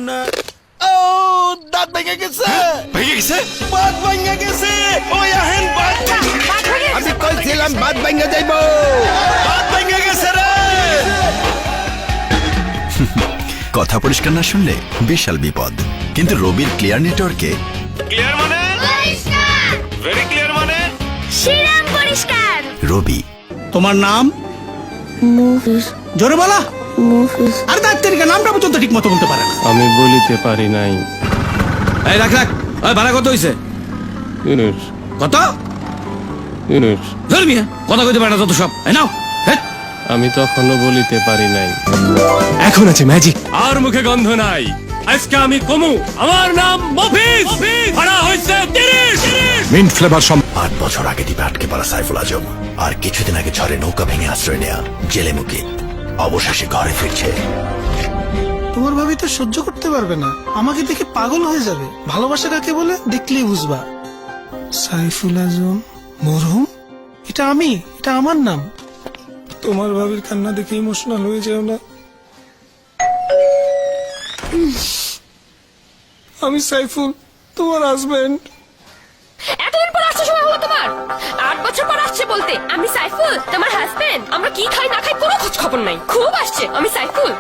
না ও দাঁত ভেঙে গেছে বাত ভেঙে গেছে ওই আহেন বাত আমি কইছিলাম বাত ভেঙে যাইব বাত ভেঙে গেছে রে কথা পরিষ্কার না শুনলে বিশাল বিপদ কিন্তু রবির ক্লিয়ার নেটওয়ার্কে ক্লিয়ার মানে পরিষ্কার ভেরি ক্লিয়ার মানে শিরাম পরিষ্কার। রবি তোমার নাম? মুফিস জোরে বলা। মুফিস আর ডাক্তারিকা নামটা পর্যন্ত ঠিক মতো বলতে পারে না। আমি বলিতে পারি নাই। এই রাখ রাখ। ওই ভাড়া কত হইছে? ইউনুস কত? ইউনুস ধর্মিয়া কথা কইতে পারে না যত সব। এই নাও। হেট। আমি তখনো বলিতে পারি নাই। এখন আছে ম্যাজিক। আর মুখে গন্ধ নাই। আজকে আমি কমু আমার নাম মফিজ। ভাড়া হইছে 30। মিন্ট ফ্লেভার 8 বছর আগে দ্বীপে আটকে পড়া সাইফুল আজম আর কিছুদিন আগে ঝড়ে নৌকা ভেঙে আশ্রয় নেয়া জেলে মুখে অবশেষে ঘরে ফিরছে। তোমার ভাবি তো সহ্য করতে পারবে না, আমাকে দেখে পাগল হয়ে যাবে। ভালোবাসা কাকে বলে দেখলেই বুঝবা। সাইফুল আজম মরহুম, এটা আমি, এটা আমার নাম। তোমার ভাবির কান্না দেখে ইমোশনাল হয়ে যাও না। আমি সাইফুল, তোমার হাজবেন্ড। এতদিন পর আসছে সময় হলো তোমার? 8 বছর পর আসছে বলতে আমি সাইফুল তোমার হাজবেন্ড। আমরা কি খাই না খাই কোনো খোঁজ খবর নাই। খুব আসছে আমি সাইফুল।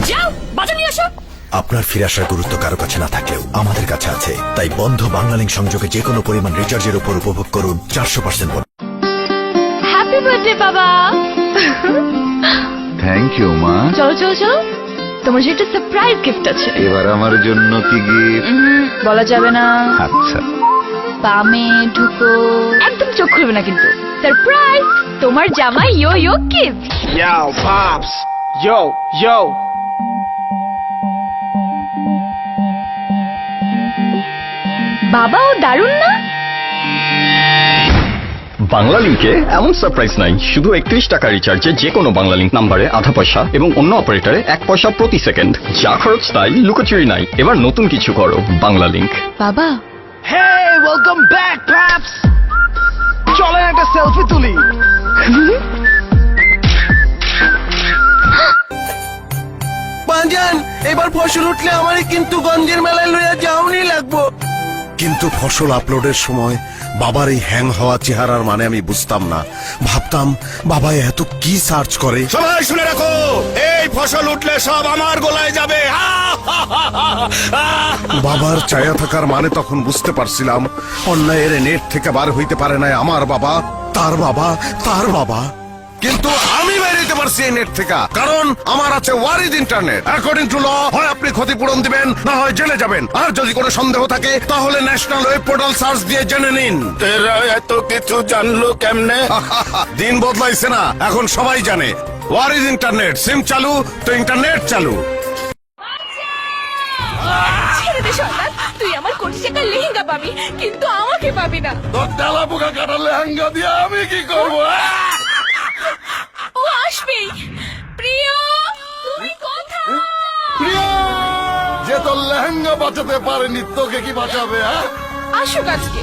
যাও বাজার নিয়ে আসো। আপনার ফিরে আসার গুরুত্ব কারো কাছে না থাকলেও আমাদের কাছে আছে, তাই বন্ধ বাংলালিংক সংযোগে যে কোনো পরিমাণ রিচার্জের উপর উপভোগ করুন 400% হ্যাপি বার্থডে বাবা। থ্যাংক ইউ মা। চলো চলো চলো, তোমার যে একটা সারপ্রাইজ গিফট আছে। এবার আমার জন্য কি গিফট? বলা যাবে না। আচ্ছা বামে ঢুকো, একদম চোখ খুলবে না কিন্তু। সারপ্রাইজ, তোমার জামাই ইয়ো ইয়ো gift. Yo, Pops! Yo, yo! বাবাও দারুণ না? বাংলা লিংকে এমন সারপ্রাইজ নাই। শুধু 31 টাকা রিচার্জে যে কোনো বাংলা লিংক নাম্বারে আধা পয়সা এবং অন্য অপারেটরে 1 পয়সা প্রতি সেকেন্ড। যা খরচ তাই, লুকোচুরি নাই। এবার নতুন কিছু করো বাংলা লিংক। বাবা Hey, welcome back, Pops! চলেন একটা সেলফি তুলি। বাজান, এবার ফসল উঠলে আমারই কিন্তু গঞ্জের মেলায় লইয়া যাওনি লাগবো। কিন্তু ফসল আপলোডের সময় বাবার এই হ্যাং হওয়া চেহারার মানে আমি বুঝতাম না। ভাবতাম বাবা এত কি সার্চ করে। সবাই শুনে রাখো, এই ফসল উঠলে সব আমার গোলায় যাবে। বাবার ছায়া থাকার মানে তখন বুঝতে পারছিলাম অন্যায়ের নেট থেকে বার হইতে পারে না আমার বাবা, তার বাবা, তার বাবা। কিন্তু আমি বাইরে হইতে পারছি এই নেট থেকে, কারণ আমার আছে ওয়ারিজ ইন্টারনেট। অ্যাকর্ডিং টু ল, হয় আপনি ক্ষতিপূরণ দিবেন, না হয় জেলে যাবেন। আর যদি কোনো সন্দেহ থাকে তাহলে ন্যাশনাল ওয়েব পোর্টাল সার্চ দিয়ে জেনে নিন। এরা এত কিছু জানলো কেমনে? দিন বদলাইছে না, এখন সবাই জানে ওয়ারিজ ইন্টারনেট। সিম চালু তো ইন্টারনেট চালু। ছেড়ে দে সন্তান, তুই আমার কোটি টাকার লেহেঙ্গা পাবি, কিন্তু আমাকে পাবি না। তোর ডালা পোকা কাটা লেহেঙ্গা দিয়ে আমি কি করবো? ও আসবেই। প্রিয়, তুমি কোথায়? যে তোর লেহেঙ্গা বাঁচাতে পারেনি তোকে কি বাঁচাবে? আসুক আজকে।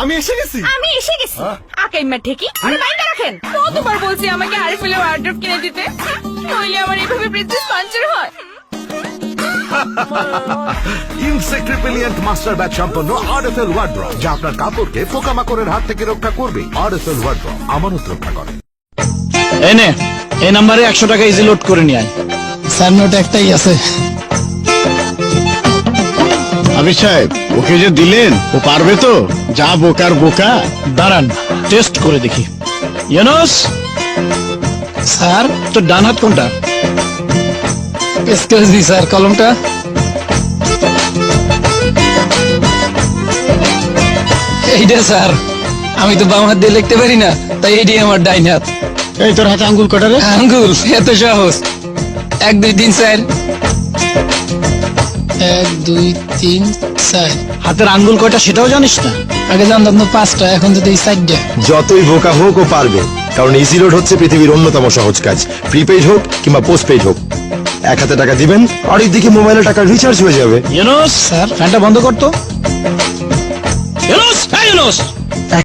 আমি এসে গেছি। আমি এসে গেছি। আকাইমা ঠেকি আরে বাইরে রাখেন। কতবার বলছি আমাকে আরএফএল ওয়ার্ড্রপ কিনে দিতে, নইলে আমার এইভাবে প্রিন্সেস পাঞ্চার হয়। ইনসেক্রিপিলিয়েন্ট মাস্টার ব্যাচ সম্পন্ন আরএফএল ওয়ার্ড্রপ, যা আপনার কাপড়কে পোকামাকড়ের হাত থেকে রক্ষা করবে। আরএফএল ওয়ার্ড্রপ আমানত রক্ষা করে। এনে এই নাম্বারে 100 টাকা ইজি লোড করে নিয়ে আয়। স্যার নোট একটাই আছে। আবির সাহেব, ওকে যে দিলেন ও পারবে তো? যা বোকার বোকা। দাঁড়ান টেস্ট করে দেখি। ইউনুস স্যার, তোর ডান হাত কোনটা? এক্সকিউজ মি স্যার, কলমটা। এইটা স্যার, আমি তো বাম হাত দিয়ে লিখতে পারি না, তাই এইটাই আমার ডাইন হাত। এই তোর হাতে আঙ্গুল কটা রে? আঙ্গুল এত সহজ। 1 2 3 4। 1 2 3 4। হাতের আঙ্গুল কয়টা সেটাও জানিস না? আগে জানতাম তো 5টা, এখন তো এই 4টা। যতই বোকা হোক ও পারবে, কারণ ইজি লোড হচ্ছে পৃথিবীর অন্যতম সহজ কাজ। প্রিপেইড হোক কিংবা পোস্টপেইড হোক, 1 হাতে টাকা দিবেন আর দিকে মোবাইলে টাকা রিচার্জ হয়ে যাবে। ইউনুস স্যার, ফ্যানটা বন্ধ করতো। ইউনুস, এই ইউনুস।